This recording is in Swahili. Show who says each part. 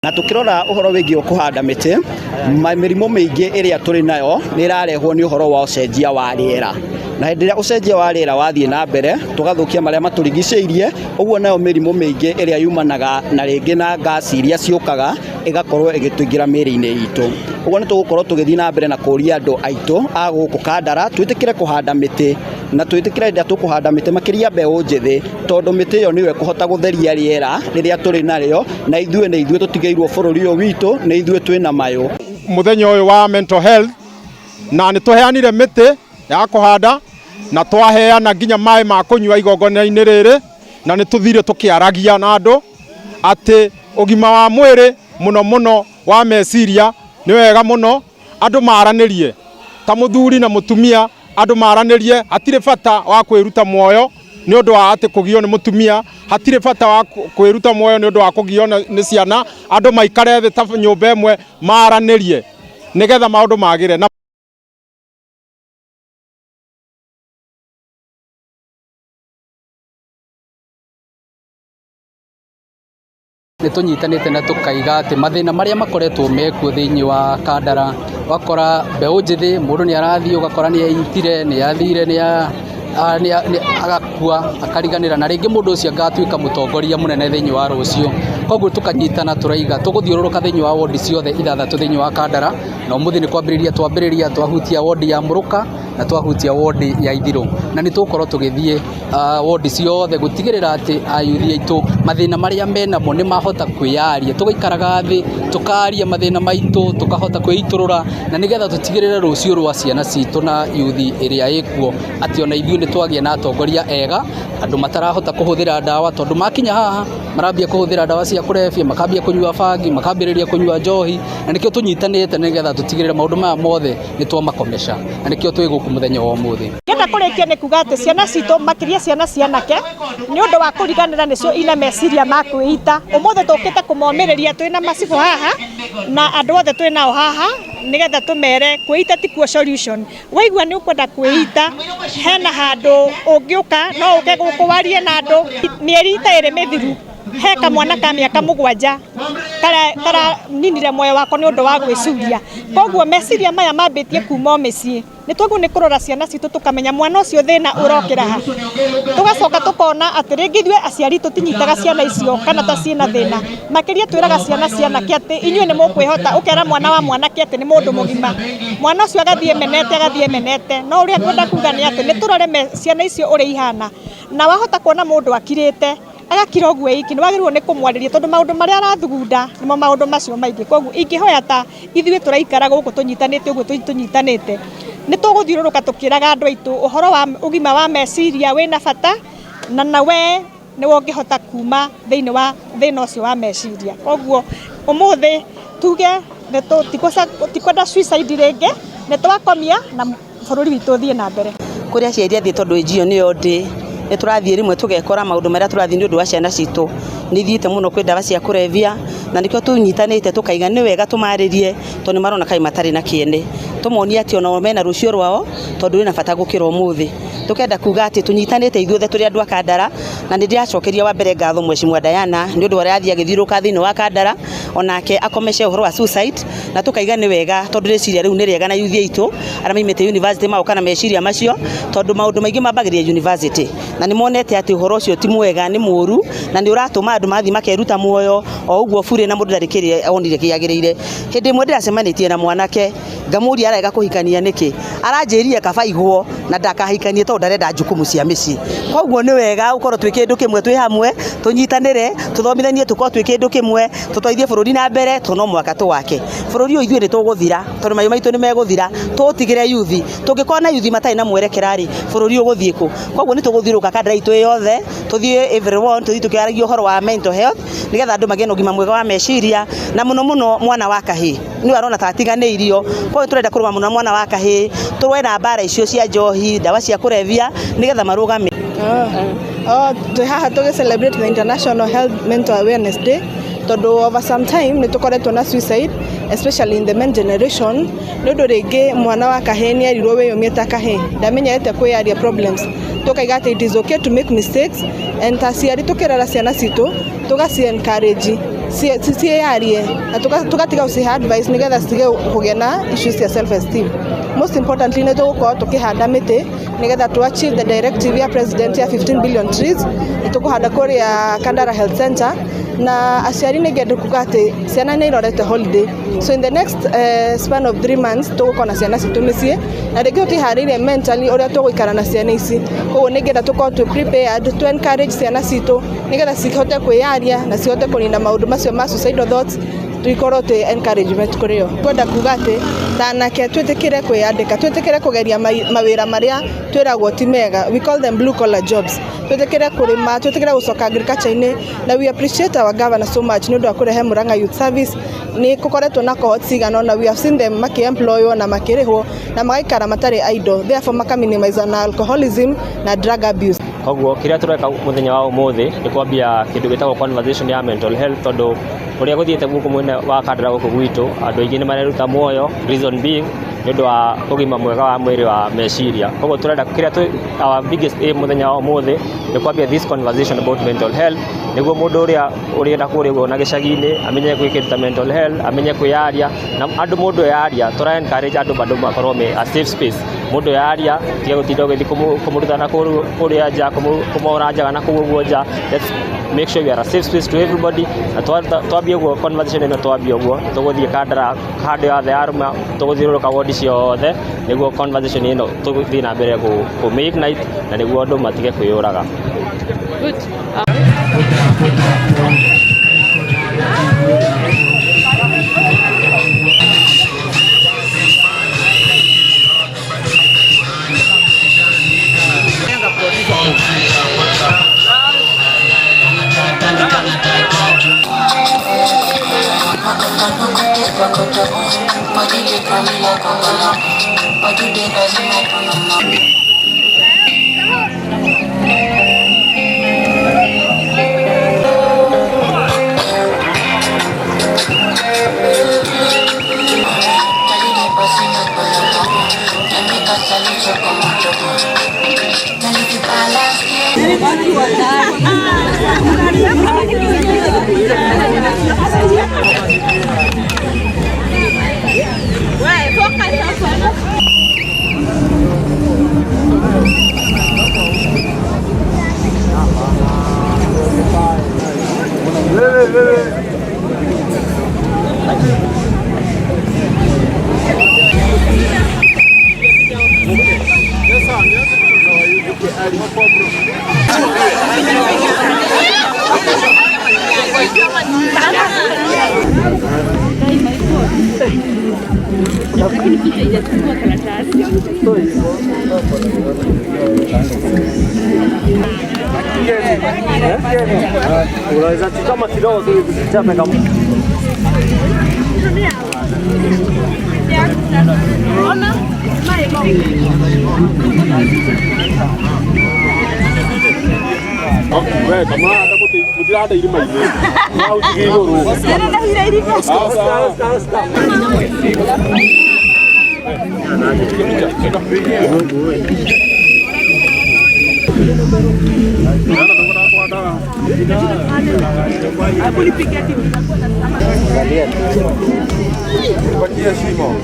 Speaker 1: Na tukirora uhoro wigi kuhanda miti mirimo mingi iria turi nayo ni irarehwo ni uhoro wa ucenjia wa riera na hindi ria ucenjia wa riera wathie na mbere tugathukia maria maturigiceirie uguo nayo mirimo mingi iria yumanaga na ringi na gas iria ciukaga igakorwo igituingira miri-ini itu uguo ni tugukorwo tugithii na mbere na kuria andu aitu a guku Kandara twitikire kuhanda miti na twitikire ndia tukuhanda miti makiria mbeu njithi tondu miti iyo niwe kuhota gutheria riera riria turi naryo na ithuĩ tutigeirwo bururi uyu witu ni ithuĩ twina mayo
Speaker 2: muthenya uyu wa mental health na ni tuheanire miti ya kuhanda na twaheana nginya mai ma kunyua igongona-ini riri na ni tuthire tukiaragia na andu ati ugima wa mwiri muno wa meciria ni wega muno andu maranirie ta muthuri na mutumia andu maranirie hatire bata wa kwiruta muoyo ni undu wa ati kugio ni mutumia hatire bata wa kwiruta muoyo ni undu wa kugio ni ciana andu maikare thi ta nyumba imwe maranirie nigetha maundu magire na
Speaker 3: nitunyitanite na tukaiga ati mathina maria makoretwo mekuo thiini wa Kandara wakora mbeu njithi mundu ni arathii ugakora ni eitire ni yathire ni agakua akariganira na ringi mundu ucio ngatuika mutongoria munene thiini wa rucio koguo tukanyitana turaiga tuguthiururuka thiini wa ward ciothe ithathatu thiini wa Kandara na umuthi ni kwambiriria twahutia ward ya Muruka na twahutia ward ya Ithiro na ni tukorwo tugithie ward ciothe gutigirira ati ayuthi aitu mathina maria menamo ni mahota kwiyaria tugaikaraga thi tukaria mathina maitu tukahota kwiiturura na nigetha tutigirire rucio rwa ciana citu na yuthi iria ikuo ati ona ithuĩ ni twagia na atongoria ega andu matarahota kuhuthira ndawa tondu makinya haha marambia kuhuthira ndawa cia kurebia makambia kunyua bangi makambiriria kunyua njohi na nikio tunyitanite nigetha tutigirire maundu maya mothe ni twamakomesha na nikio twi guku muthenya wa umuthi
Speaker 4: kenda kurikia ni kuga ati ciana citu makiria ciana cianake ni undu wa kuriganira nicio ina meciria ma kwita umuthi tukite kumomiriria twina macibu haha na andu othe twinao haha nigetha tumere kwita tikuo solution waigua ni ukwenda kwita hena handu ungiuka no uke guku warie na andu mieri itairi mithiru he kamwana ka miaka 7 kara ninire moyo wako ni undu wa gwiciria koguo meciria maya mambitie kuma micii ni twagu ni kurora ciana citu tukamenya mwana ucio thina urokira ha tugacoka tukona ati ringi ithwe aciari tutinyitaga ciana icio kana ta ciina thina makiria twiraga ciana kiati inyue ni mukwihota ukera mwana wa mwana kiati ni mundu mugima mwana ucio agathie menete no uria kwenda kuga ni ati ni turore ciana icio uri ihana na wahota kuona mundu akirite agakira uguo iki ni wagirwo ni kumwariria tondu maundu maria arathugunda nimo maundu macio maingi koguo ingihoya ta ithuĩ turaikara guku tunyitanite uguo tunyitanite ni tuguthiururuka tukiraga andu aitu uhoro wa ugima wa meciria wina bata na nawe ni wongihota kuma thiini wa thina ucio wa meciria koguo umuthi tuge ni tikwenda suicide ringi ni twakomia na bururi witu thie na mbere
Speaker 5: kuria ciaria thi tondu ijio ni ndi ni turathie rimwe tugekora maundu maria turathie ni undu wa ciana citu ni thiite muno kwi ndawa cia kurevia na nikio tunyitanite tukaiga ni wega tumaririe tondu marona kai matari na kiene tumonia ati ona mena rucio rwao tondu ni na bata gukira umuthi tukenda kuga ati tunyitanite ithuothe turi andu a Kandara na ni ndiacokeria wa mbere ngatho Mheshimiwa Diana ni undu waria athia githiruka thiini wa Kandara onake akomeshe uhoro wa suicide na tukaiga ni wega tondu riciria riu ni riega na yuthi aitu ara maimite university mauka na meciria macio tondu maundu maingi mambagiria university na ni monete ati uhoro ucio ti mwega ni muru na ni uratuma andu mathi makeruta muoyo o uguo bure na mundu ndarikire onire kiagirire hindi imwe ndiracemanitie na mwanake ngamuria arega kuhikania niki aranjiria kaba igwo na ndakahikanie tondu ndarenda njukumu cia micii koguo ni wega ukorwo twi kindu kimwe twi hamwe tunyitanire tuthomithanie tukorwo twi kindu kimwe tutwaithie bururi na mbere tono mwaka tu wake bururi uyu ithuĩ ni tuguthira tondu mayu maitu ni meguthira tutigire yuthi tungikona yuthi matai na mwerekerari bururi uguthie ku koguo ni tuguthiruka Kandara itu yothe tuthie everyone tuthie tukiaragia uhoro wa mental health nigetha andu magene ugima mwega wa meciria na muno mwana wa kahi ni arona tatiganeirio kwa turenda kuruma muno mwana wa kahi turwena mbara icio cia njohi ndawa cia kurevia nigetha marugame
Speaker 6: to haha to celebrate the International Health Mental Awareness Day tondu over some time ni tukoretwo na suicide especially in the men generation ni undu ringi mwana wa kahe ni arirwo weyumie ta kahe ndamenyerete kwiaria problems tukaiga ati it is okay to make mistakes and aciari tukirara ciana citu tugaci encourage ciarie na tugatiga uciha advice nigetha citige kugĩa na issues cia self esteem. Most importantly nĩ tũgũkorwo tũkĩhanda mĩtĩ nigetha to achieve the directive ya president ya 15 billion trees. Tũkũhanda kũrĩa Kandara Health Center na aciari nĩ ngende kuga atĩ ciana nĩ irorete holiday, so in the next span of 3 months tũgũkorwo na ciana citũ mĩciĩ na rĩngĩ tũtiharĩirie mentally ũrĩa tũgũikara na ciana ici. Koguo nĩ ngenda tũkorwo tũ prepared to encourage ciana citũ nigetha cihote kwĩyaria na cihote kũnina maũndũ macio ma suicidal thoughts, tuikorwo twi encouragement kuri yo. Twenda kuga ati tanake twĩtĩkĩre kwĩyandĩka, twĩtĩkĩre kũgeria mawĩra marĩa twĩragwo ti mega, we call them blue collar jobs. Twĩtĩkĩre kũrĩma, twĩtĩkĩre gũcoka agriculture-inĩ, na we appreciate our governor so much nĩ ũndũ wa kũrehe Murang'a Youth Service. Nĩ kũkoretwo na cohort cigana na we have seen them maki-employwo na makĩrĩhwo na magaikara matarĩ idle, therefore maka-minimize na alcoholism na drug abuse.
Speaker 7: Koguo kĩrĩa tũreka mũthenya wa ũmũthĩ nĩ kwambia kĩndũ gĩtagwo conversation ya mental health, tondũ ũrĩa gũthiĩte gũkũ mwena wa Kandara gũkũ gwitũ andũ aingĩ nĩ mareruta muoyo, reason being nĩ ũndũ wa ũgima mwega wa mwĩrĩ wa meciria. Koguo tũrenda kĩrĩa our biggest aim mũthenya wa ũmũthĩ nĩ kwambia this conversation about mental health, nĩguo mũndũ ũrĩa ũrĩenda kũrĩgwo na gĩcagi-inĩ amenye gwĩkĩruta mental health, amenye kwĩyaria, na andũ mũndũ yaria tũra encourage andũ bado makorwo me a safe space. Mũndũ yaria tiga gũtinda ũgĩthiĩ kũmũruta na kũrĩa nja, kũmora njaga na kũguo nja. Let's make sure we are a safe space to everybody, na twambie ũguo conversation ĩno, twambie ũguo tũgũthiĩ Kandara handũ yothe yarũma, tũgũthiũrũrũka wodi ciothe nĩguo conversation ĩno tũgũthiĩ na mbere kũ ignite na nĩguo andũ matige kwĩyũraga.
Speaker 8: Unaweza kama kidogo tu tuchape kama wewe kama hata mutirada irima ile au tigiro sasa hira irima sasa hapo nipigia timu angalia shimo